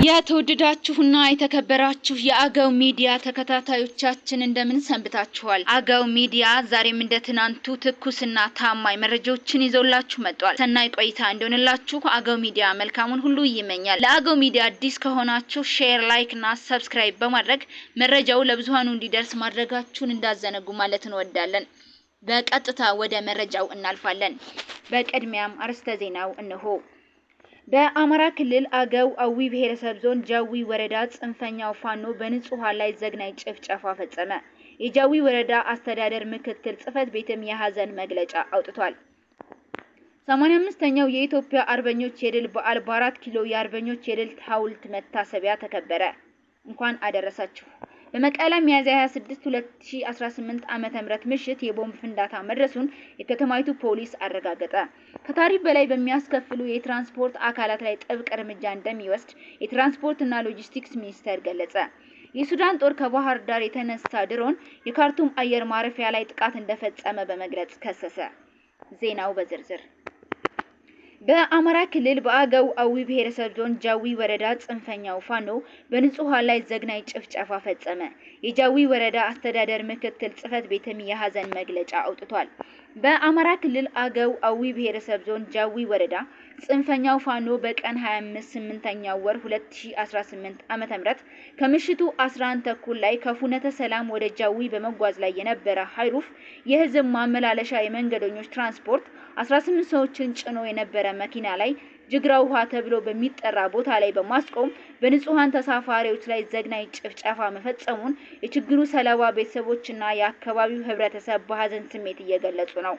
የተወደዳችሁና የተከበራችሁ የአገው ሚዲያ ተከታታዮቻችን እንደምን ሰንብታችኋል? አገው ሚዲያ ዛሬም እንደ ትናንቱ ትኩስና ታማኝ መረጃዎችን ይዘውላችሁ መጥቷል። ሰናይ ቆይታ እንደሆነላችሁ አገው ሚዲያ መልካሙን ሁሉ ይመኛል። ለአገው ሚዲያ አዲስ ከሆናችሁ ሼር፣ ላይክ እና ሰብስክራይብ በማድረግ መረጃው ለብዙሃኑ እንዲደርስ ማድረጋችሁን እንዳዘነጉ ማለት እንወዳለን። በቀጥታ ወደ መረጃው እናልፋለን። በቅድሚያም አርዕስተ ዜናው እነሆ። በአማራ ክልል አገው አዊ ብሔረሰብ ዞን ጃዊ ወረዳ ጽንፈኛው ፋኖ በንጹሃን ላይ ዘግናኝ ጭፍጨፋ ፈጸመ። የጃዊ ወረዳ አስተዳደር ምክትል ጽሕፈት ቤትም የሐዘን መግለጫ አውጥቷል። 85ኛው የኢትዮጵያ አርበኞች የድል በዓል በ4 ኪሎ የአርበኞች የድል ሐውልት መታሰቢያ ተከበረ። እንኳን አደረሳችሁ። በመቀለ ሚያዝያ 26 2018 ዓ.ም ምሽት የቦምብ ፍንዳታ መድረሱን የከተማይቱ ፖሊስ አረጋገጠ። ከታሪፍ በላይ በሚያስከፍሉ የትራንስፖርት አካላት ላይ ጥብቅ እርምጃ እንደሚወስድ የትራንስፖርትና ሎጂስቲክስ ሚኒስቴር ገለጸ። የሱዳን ጦር ከባህር ዳር የተነሳ ድሮን የካርቱም አየር ማረፊያ ላይ ጥቃት እንደፈጸመ በመግለጽ ከሰሰ። ዜናው በዝርዝር። በአማራ ክልል በአገው አዊ ብሔረሰብ ዞን ጃዊ ወረዳ ጽንፈኛው ፋኖ በንጹሃን ላይ ዘግናኝ ጭፍጨፋ ፈጸመ። የጃዊ ወረዳ አስተዳደር ምክትል ጽሕፈት ቤትም የሐዘን መግለጫ አውጥቷል። በአማራ ክልል አገው አዊ ብሔረሰብ ዞን ጃዊ ወረዳ ጽንፈኛው ፋኖ በቀን 25/8 ወር 2018 ዓ.ም ከምሽቱ 11 ተኩል ላይ ከፉነተ ሰላም ወደ ጃዊ በመጓዝ ላይ የነበረ ሃይሩፍ የህዝብ ማመላለሻ የመንገደኞች ትራንስፖርት 18 ሰዎችን ጭኖ የነበረ መኪና ላይ ጅግራ ውሃ ተብሎ በሚጠራ ቦታ ላይ በማስቆም በንጹሃን ተሳፋሪዎች ላይ ዘግናኝ ጭፍጨፋ መፈጸሙን የችግሩ ሰለባ ቤተሰቦችና የአካባቢው ህብረተሰብ በሐዘን ስሜት እየገለጹ ነው።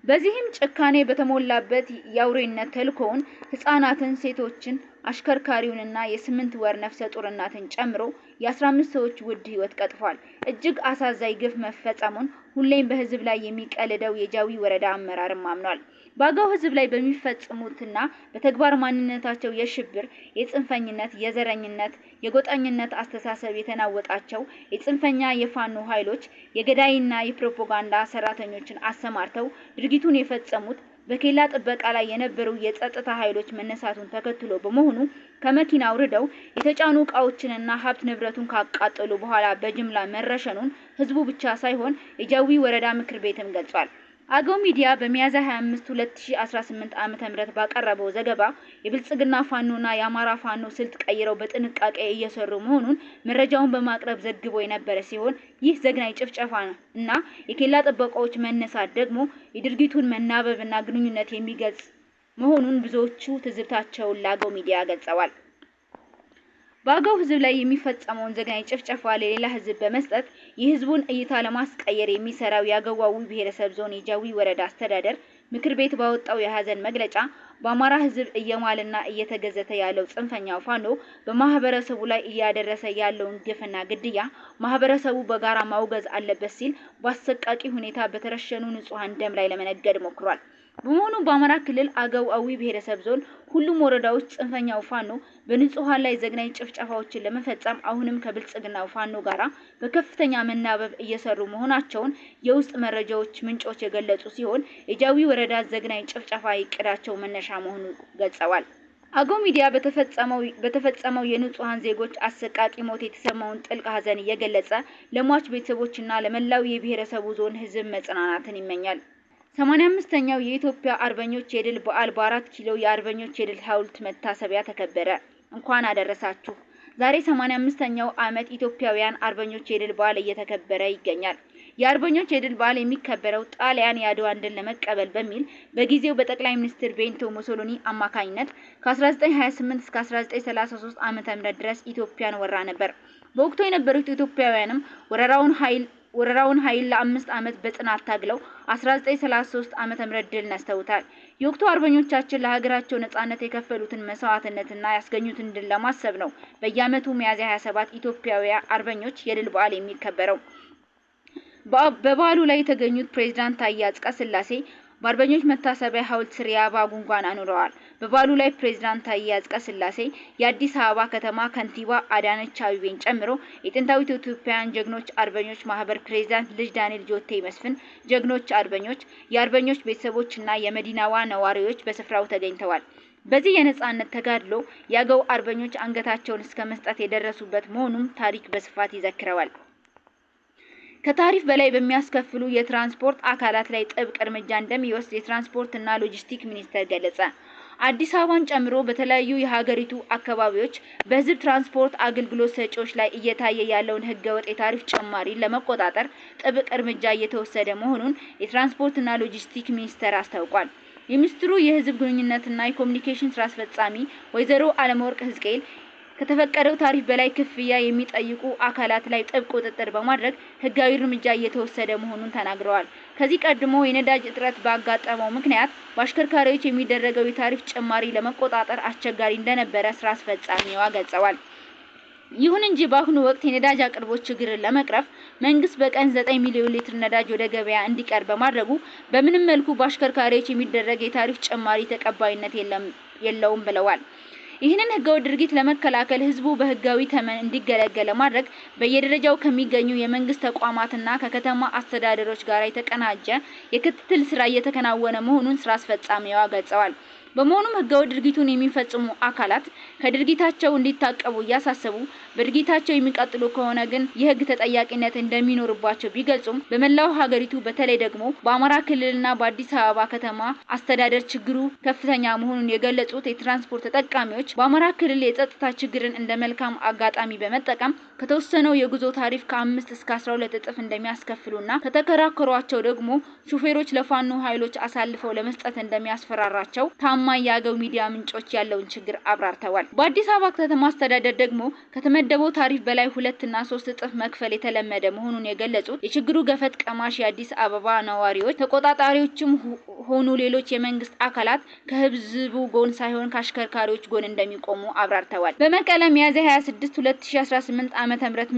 በዚህም ጭካኔ በተሞላበት የአውሬነት ተልኮውን ህፃናትን፣ ሴቶችን፣ አሽከርካሪውንና የ8 ወር ነፍሰ ጡር እናትን ጨምሮ የ15 ሰዎች ውድ ህይወት ቀጥፏል። እጅግ አሳዛኝ ግፍ መፈጸሙን ሁሌም በህዝብ ላይ የሚቀልደው የጃዊ ወረዳ አመራርም አምኗል። በአገው ህዝብ ላይ በሚፈጽሙትና በተግባር ማንነታቸው የሽብር፣ የጽንፈኝነት፣ የዘረኝነት፣ የጎጠኝነት አስተሳሰብ የተናወጣቸው የጽንፈኛ የፋኖ ኃይሎች የገዳይና የፕሮፓጋንዳ ሰራተኞችን አሰማርተው ድርጊቱን የፈጸሙት በኬላ ጥበቃ ላይ የነበሩ የጸጥታ ኃይሎች መነሳቱን ተከትሎ በመሆኑ ከመኪና አውርደው የተጫኑ ዕቃዎችንና ሀብት ንብረቱን ካቃጠሉ በኋላ በጅምላ መረሸኑን ህዝቡ ብቻ ሳይሆን የጃዊ ወረዳ ምክር ቤትም ገልጿል። አገው ሚዲያ በሚያዝያ 25 2018 ዓ.ም ባቀረበው ዘገባ የብልጽግና ፋኖና የአማራ ፋኖ ስልት ቀይረው በጥንቃቄ እየሰሩ መሆኑን መረጃውን በማቅረብ ዘግቦ የነበረ ሲሆን ይህ ዘግናኝ ጭፍጨፋ እና የኬላ ጥበቃዎች መነሳት ደግሞ የድርጊቱን መናበብና ግንኙነት የሚገልጽ መሆኑን ብዙዎቹ ትዝብታቸውን ለአገው ሚዲያ ገልጸዋል። በአገው ህዝብ ላይ የሚፈጸመውን ዘግናኝ ጭፍጨፋ ለሌላ ህዝብ በመስጠት የህዝቡን እይታ ለማስቀየር የሚሰራው የአገው ብሔረሰብ ዞን የጃዊ ወረዳ አስተዳደር ምክር ቤት ባወጣው የሐዘን መግለጫ በአማራ ህዝብ እየማልና እየተገዘተ ያለው ጽንፈኛው ፋኖ በማህበረሰቡ ላይ እያደረሰ ያለውን ግፍና ግድያ ማህበረሰቡ በጋራ ማውገዝ አለበት ሲል በአሰቃቂ ሁኔታ በተረሸኑ ንጹሃን ደም ላይ ለመነገድ ሞክሯል። በመሆኑ በአማራ ክልል አገው አዊ ብሔረሰብ ዞን ሁሉም ወረዳዎች ጽንፈኛው ፋኖ በንጹሃን ላይ ዘግናኝ ጭፍጨፋዎችን ለመፈጸም አሁንም ከብልጽግናው ፋኖ ጋራ በከፍተኛ መናበብ እየሰሩ መሆናቸውን የውስጥ መረጃዎች ምንጮች የገለጹ ሲሆን የጃዊ ወረዳ ዘግናኝ ጭፍጨፋ ይቅዳቸው መነሻ መሆኑን ገልጸዋል። አገው ሚዲያ በተፈጸመው የንጹሃን ዜጎች አሰቃቂ ሞት የተሰማውን ጥልቅ ሐዘን እየገለጸ ለሟች ቤተሰቦችና ለመላው የብሔረሰቡ ዞን ህዝብ መጽናናትን ይመኛል። 85ኛው የኢትዮጵያ አርበኞች የድል በዓል በ4 ኪሎ የአርበኞች የድል ሐውልት መታሰቢያ ተከበረ። እንኳን አደረሳችሁ። ዛሬ 85ኛው ዓመት ኢትዮጵያውያን አርበኞች የድል በዓል እየተከበረ ይገኛል። የአርበኞች የድል በዓል የሚከበረው ጣሊያን የአድዋን ድል ለመቀበል በሚል በጊዜው በጠቅላይ ሚኒስትር ቤንቶ ሙሶሎኒ አማካኝነት ከ1928 እስከ 1933 ዓ.ም ድረስ ኢትዮጵያን ወራ ነበር። በወቅቱ የነበሩት ኢትዮጵያውያንም ወረራውን ኃይል ለ5 ዓመት በጽናት ታግለው 1933 ዓ.ም ድል ነስተውታል። የወቅቱ አርበኞቻችን ለሀገራቸው ነጻነት የከፈሉትን መስዋዕትነትና ያስገኙትን ድል ለማሰብ ነው በየዓመቱ ሚያዝያ 27 ኢትዮጵያውያን አርበኞች የድል በዓል የሚከበረው። በበዓሉ ላይ የተገኙት ፕሬዝዳንት ታዬ አጽቀሥላሴ በአርበኞች መታሰቢያ ሐውልት ስር የአበባ ጉንጓን አኑረዋል። በበዓሉ ላይ ፕሬዝዳንት ታዬ አጽቀሥላሴ፣ የአዲስ አበባ ከተማ ከንቲባ አዳነች አቤቤን ጨምሮ የጥንታዊት ኢትዮጵያውያን ጀግኖች አርበኞች ማህበር ፕሬዝዳንት ልጅ ዳንኤል ጆቴ መስፍን፣ ጀግኖች አርበኞች፣ የአርበኞች ቤተሰቦችና የመዲናዋ ነዋሪዎች በስፍራው ተገኝተዋል። በዚህ የነጻነት ተጋድሎ የአገው አርበኞች አንገታቸውን እስከ መስጠት የደረሱበት መሆኑን ታሪክ በስፋት ይዘክረዋል። ከታሪፍ በላይ በሚያስከፍሉ የትራንስፖርት አካላት ላይ ጥብቅ እርምጃ እንደሚወስድ የትራንስፖርትና ሎጂስቲክስ ሚኒስቴር ገለጸ። አዲስ አበባን ጨምሮ በተለያዩ የሀገሪቱ አካባቢዎች በህዝብ ትራንስፖርት አገልግሎት ሰጪዎች ላይ እየታየ ያለውን ህገወጥ የታሪፍ ጭማሪ ለመቆጣጠር ጥብቅ እርምጃ እየተወሰደ መሆኑን የትራንስፖርትና ሎጂስቲክስ ሚኒስቴር አስታውቋል። የሚኒስትሩ የህዝብ ግንኙነትና የኮሙኒኬሽን ስራ አስፈጻሚ ወይዘሮ አለምወርቅ ህዝቅኤል ከተፈቀደው ታሪፍ በላይ ክፍያ የሚጠይቁ አካላት ላይ ጥብቅ ቁጥጥር በማድረግ ህጋዊ እርምጃ እየተወሰደ መሆኑን ተናግረዋል። ከዚህ ቀድሞ የነዳጅ እጥረት ባጋጠመው ምክንያት በአሽከርካሪዎች የሚደረገው የታሪፍ ጭማሪ ለመቆጣጠር አስቸጋሪ እንደነበረ ስራ አስፈጻሚዋ ገልጸዋል። ይሁን እንጂ በአሁኑ ወቅት የነዳጅ አቅርቦት ችግርን ለመቅረፍ መንግስት በቀን 9 ሚሊዮን ሊትር ነዳጅ ወደ ገበያ እንዲቀርብ በማድረጉ በምንም መልኩ በአሽከርካሪዎች የሚደረግ የታሪፍ ጭማሪ ተቀባይነት የለውም ብለዋል። ይህንን ህገወጥ ድርጊት ለመከላከል ህዝቡ በህጋዊ ተመን እንዲገለገል ለማድረግ በየደረጃው ከሚገኙ የመንግስት ተቋማትና ከከተማ አስተዳደሮች ጋር የተቀናጀ የክትትል ስራ እየተከናወነ መሆኑን ስራ አስፈጻሚዋ ገልጸዋል። በመሆኑም ህገወጥ ድርጊቱን የሚፈጽሙ አካላት ከድርጊታቸው እንዲታቀቡ እያሳሰቡ በድርጊታቸው የሚቀጥሉ ከሆነ ግን የህግ ተጠያቂነት እንደሚኖርባቸው ቢገልጹም በመላው ሀገሪቱ በተለይ ደግሞ በአማራ ክልልና በአዲስ አበባ ከተማ አስተዳደር ችግሩ ከፍተኛ መሆኑን የገለጹት የትራንስፖርት ተጠቃሚዎች በአማራ ክልል የጸጥታ ችግርን እንደ መልካም አጋጣሚ በመጠቀም ከተወሰነው የጉዞ ታሪፍ ከ5 እስከ 12 እጥፍ እንደሚያስከፍሉና ከተከራከሯቸው ደግሞ ሹፌሮች ለፋኖ ኃይሎች አሳልፈው ለመስጠት እንደሚያስፈራራቸው ታማኝ የአገው ሚዲያ ምንጮች ያለውን ችግር አብራርተዋል። በአዲስ አበባ ከተማ አስተዳደር ደግሞ ከተመደበው ታሪፍ በላይ 2 እና 3 እጥፍ መክፈል የተለመደ መሆኑን የገለጹት የችግሩ ገፈት ቀማሽ የአዲስ አበባ ነዋሪዎች ተቆጣጣሪዎችም ሆኑ ሌሎች የመንግስት አካላት ከህዝቡ ጎን ሳይሆን ከአሽከርካሪዎች ጎን እንደሚቆሙ አብራርተዋል። በመቀለ ሚያዝያ 26 2018 ዓ.ም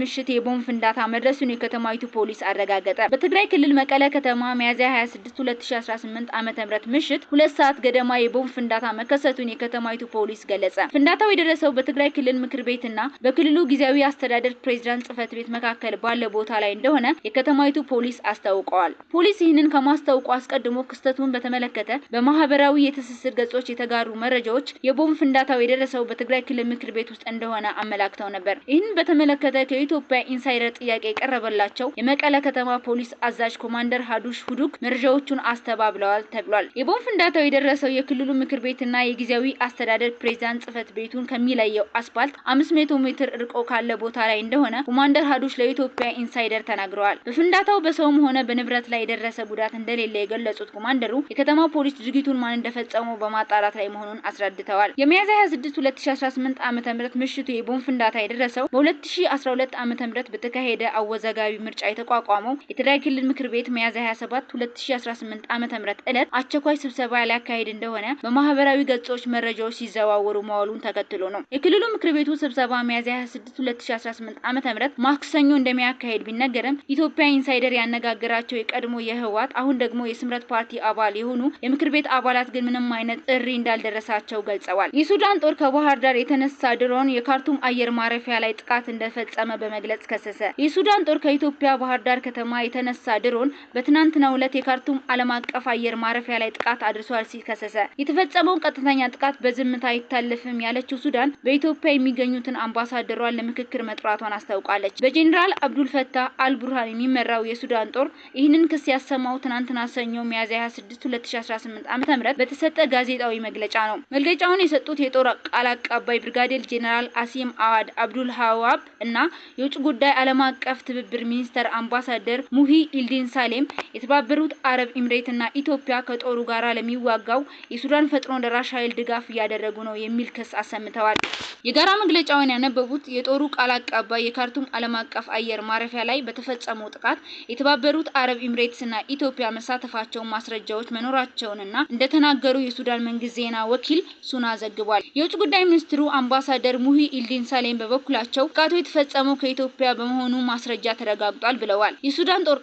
ምሽት የቦምብ ፍንዳታ መድረሱን የከተማይቱ ፖሊስ አረጋገጠ። በትግራይ ክልል መቀለ ከተማ ሚያዝያ 26 2018 ዓ.ም ምሽት 2 ሰዓት ገደማ የቦምብ ፍንዳታ መከሰቱን የከተማይቱ ፖሊስ ገለጸ። ፍንዳታው የደረሰው በትግራይ ክልል ምክር ቤትና በክልሉ ጊዜያዊ አስተዳደር ፕሬዝዳንት ጽህፈት ቤት መካከል ባለ ቦታ ላይ እንደሆነ የከተማይቱ ፖሊስ አስታውቀዋል። ፖሊስ ይህንን ከማስታወቁ አስቀድሞ ክስተቱን በተመለከተ በማህበራዊ የትስስር ገጾች የተጋሩ መረጃዎች የቦምብ ፍንዳታው የደረሰው በትግራይ ክልል ምክር ቤት ውስጥ እንደሆነ አመላክተው ነበር። ይህንን በተመለከተ ከኢትዮጵያ ኢንሳይደር ጥያቄ የቀረበላቸው የመቀለ ከተማ ፖሊስ አዛዥ ኮማንደር ሀዱሽ ሁዱክ መረጃዎቹን አስተባብለዋል ተብሏል። የቦምብ ፍንዳታው የደረሰው የክልሉ ምክር ቤትና የጊዜያዊ አስተዳደር ፕሬዝዳንት ጽህፈት ቤቱን ከሚለየው አስፓልት 500 ሜትር ርቆ ካለ ቦታ ላይ እንደሆነ ኮማንደር ሀዱሽ ለኢትዮጵያ ኢንሳይደር ተናግረዋል። በፍንዳታው በሰውም ሆነ በንብረት ላይ የደረሰ ጉዳት እንደሌለ የገለጹት ኮማንደሩ የከተማ ፖሊስ ድርጊቱን ማን እንደፈጸመው በማጣራት ላይ መሆኑን አስረድተዋል። የሚያዝያ 26 2018 ዓ.ም ምሽቱ የቦምብ ፍንዳታ የደረሰው በ2012 ዓ.ም በተካሄደ አወዛጋቢ ምርጫ የተቋቋመው የትግራይ ክልል ምክር ቤት ሚያዝያ 27 2018 ዓ.ም ዕለት አስቸኳይ ስብሰባ ሊያካሂድ እንደሆነ በማህበራዊ ገጾች መረጃዎች ሲዘዋወሩ መዋሉን ተከትሎ ነው። የክልሉ ምክር ቤቱ ስብሰባ ሚያዝያ 26 2018 ዓ.ም ማክሰኞ እንደሚያካሂድ ቢነገርም ኢትዮጵያ ኢንሳይደር ያነጋገራቸው የቀድሞ የህወሓት አሁን ደግሞ የስምረት ፓርቲ አባል የሆኑ የምክር ቤት አባላት ግን ምንም አይነት ጥሪ እንዳልደረሳቸው ገልጸዋል። የሱዳን ጦር ከባህር ዳር የተነሳ ድሮን የካርቱም አየር ማረፊያ ላይ ጥቃት እንደፈጸመ በመግለጽ ከሰሰ። የሱዳን ጦር ከኢትዮጵያ ባህር ዳር ከተማ የተነሳ ድሮን በትናንትናው ዕለት የካርቱም ዓለም አቀፍ አየር ማረፊያ ላይ ጥቃት አድርሷል ሲል ከሰሰ። የተፈጸመው ቀጥተኛ ጥቃት በዝምታ አይታለፍም ያለችው ሱዳን በኢትዮጵያ የሚገኙትን አምባሳደሯን ለምክክር መጥራቷን አስታውቃለች። በጄኔራል አብዱል ፈታህ አልቡርሃን የሚመራው የሱዳን ጦር ይህንን ክስ ያሰማው ትናንትና ሰኞ ሚያዝያ 26 2018 ዓ.ም በተሰጠ ጋዜጣዊ መግለጫ ነው። መግለጫውን የሰጡት የጦር ቃል አቀባይ ብርጋዴር ጄኔራል አሲም አዋድ አብዱል ሀዋብ እና የውጭ ጉዳይ ዓለም አቀፍ ትብብር ሚኒስተር አምባሳደር ሙሂ ኢልዲን ሳሌም የተባበሩት አረብ ኤምሬትና ኢትዮጵያ ከጦሩ ጋር ለሚዋጋው የሱዳን የፈጥኖ ደራሽ ኃይል ድጋፍ እያደረጉ ነው የሚል ክስ አሰምተዋል። የጋራ መግለጫውን ያነበቡት የጦሩ ቃል አቀባይ የካርቱም ዓለም አቀፍ አየር ማረፊያ ላይ በተፈጸመው ጥቃት የተባበሩት አረብ ኤምሬትስና ኢትዮጵያ መሳተፋቸውን ማስረጃዎች መኖራቸውንና እንደተናገሩ የሱዳን መንግስት ዜና ወኪል ሱና ዘግቧል። የውጭ ጉዳይ ሚኒስትሩ አምባሳደር ሙሂ ኢልዲን ሳሌም በበኩላቸው ጥቃቱ የተፈጸመው ከኢትዮጵያ በመሆኑ ማስረጃ ተረጋግጧል ብለዋል። የሱዳን ጦር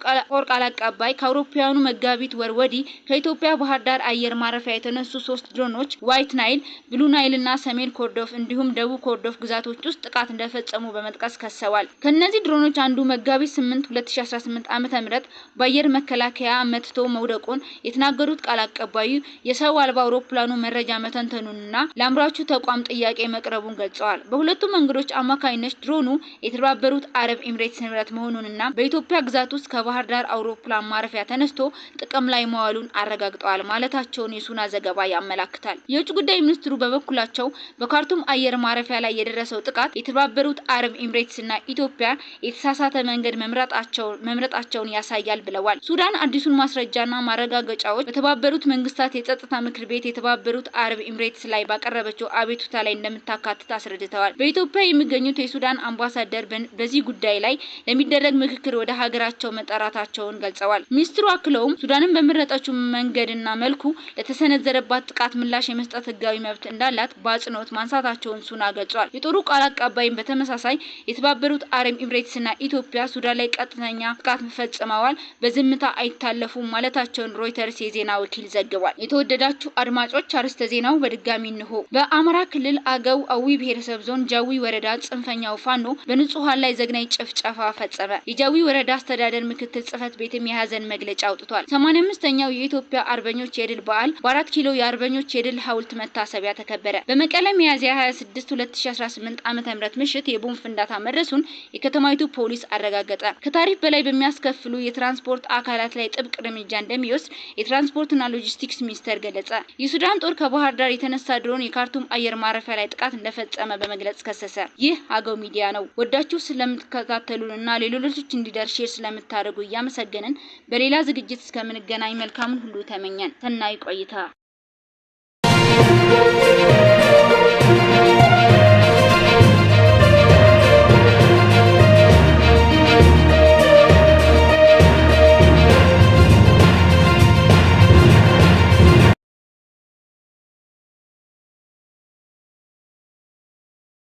ቃል አቀባይ ከአውሮፓውያኑ መጋቢት ወር ወዲህ ከኢትዮጵያ ባህር ዳር አየር ማረፊያ የተነሱ 3 ድሮኖች ዋይት ናይል፣ ብሉ ናይል እና ሰሜን ኮርዶፍ እንዲሁም ደቡብ ኮርዶፍ ግዛቶች ውስጥ ጥቃት እንደፈጸሙ በመጥቀስ ከሰዋል። ከነዚህ ድሮኖች አንዱ መጋቢት 8 2018 ዓ.ም በአየር መከላከያ መትቶ መውደቁን የተናገሩት ቃል አቀባዩ የሰው አልባ አውሮፕላኑ መረጃ መተንተኑንና ለአምራቹ ተቋም ጥያቄ መቅረቡን ገልጸዋል። በሁለቱ መንገዶች አማካይነት ድሮኑ የተባበሩት አረብ ኤምሬትስ ንብረት መሆኑንና በኢትዮጵያ ግዛት ውስጥ ከባህር ዳር አውሮፕላን ማረፊያ ተነስቶ ጥቅም ላይ መዋሉን አረጋግጠዋል ማለታቸውን የሱና ዘገባ ያመላክታል። የውጭ ጉዳይ ሚኒስትሩ በበኩላቸው በካርቱም አየር ማረፊያ ላይ የደረሰው ጥቃት የተባበሩት አረብ ኤምሬትስና ኢትዮጵያ የተሳሳተ መንገድ መምረጣቸውን ያሳያል ብለዋል። ሱዳን አዲሱን ማስረጃና ማረጋገጫዎች በተባበሩት መንግስታት የጸጥታ ምክር ቤት የተባበሩት አረብ ኤምሬትስ ላይ ባቀረበችው አቤቱታ ላይ እንደምታካትት አስረድተዋል። በኢትዮጵያ የሚገኙት የሱዳን አምባሳደር በዚህ ጉዳይ ላይ ለሚደረግ ምክክር ወደ ሀገራቸው መጠራታቸውን ገልጸዋል። ሚኒስትሩ አክለውም ሱዳንን በመረጠችው መንገድና መልኩ ለተሰነዘረባት ጥቃት ምላሽ የመስጠት ህጋዊ መብት እንዳላት በአጽንኦት ማንሳታቸውን ሱና ገልጿል። የጦሩ ቃል አቀባይም በተመሳሳይ የተባበሩት አረብ ኤምሬትስና ኢትዮጵያ ሱዳን ላይ ቀጥተኛ ጥቃት ፈጽመዋል፣ በዝምታ አይታለፉም ማለታቸውን ሮይተርስ የዜና ወኪል ዘግቧል። የተወደዳችሁ አድማጮች አርዕስተ ዜናው በድጋሚ እንሆ። በአማራ ክልል አገው አዊ ብሔረሰብ ዞን ጃዊ ወረዳ ጽንፈኛው ፋኖ በንጹሃን ላይ ዘግናኝ ጭፍጨፋ ፈጸመ። የጃዊ ወረዳ አስተዳደር ምክትል ጽህፈት ቤትም የሀዘን መግለጫ አውጥቷል። 85ኛው የኢትዮጵያ አርበኞች የድል በዓል በ4 ኪሎ የአርበኞች የድል ሐውልት መታሰቢያ ተከበረ። በመቀለ ሚያዝያ 26 2018 ዓ.ም ምሽት የቦምብ ፍንዳታ መድረሱን የከተማይቱ ፖሊስ አረጋገጠ። ከታሪፍ በላይ በሚያስከፍሉ የትራንስፖርት አካላት ላይ ጥብቅ እርምጃ እንደሚወስድ የትራንስፖርትና ሎጂስቲክስ ሚኒስቴር ገለጸ። የሱዳን ጦር ከባህር ዳር የተነሳ ድሮን የካርቱም አየር ማረፊያ ላይ ጥቃት እንደፈጸመ በመግለጽ ከሰሰ። ይህ አገው ሚዲያ ነው። ወዳችሁ ስለምትከታተሉንና ለሌሎች እንዲደርስ ሼር ስለምታደርጉ እያመሰገንን በሌላ ዝግጅት እስከምንገናኝ መልካሙን ሁሉ ተመኘን። ሰናይ ቆይታ።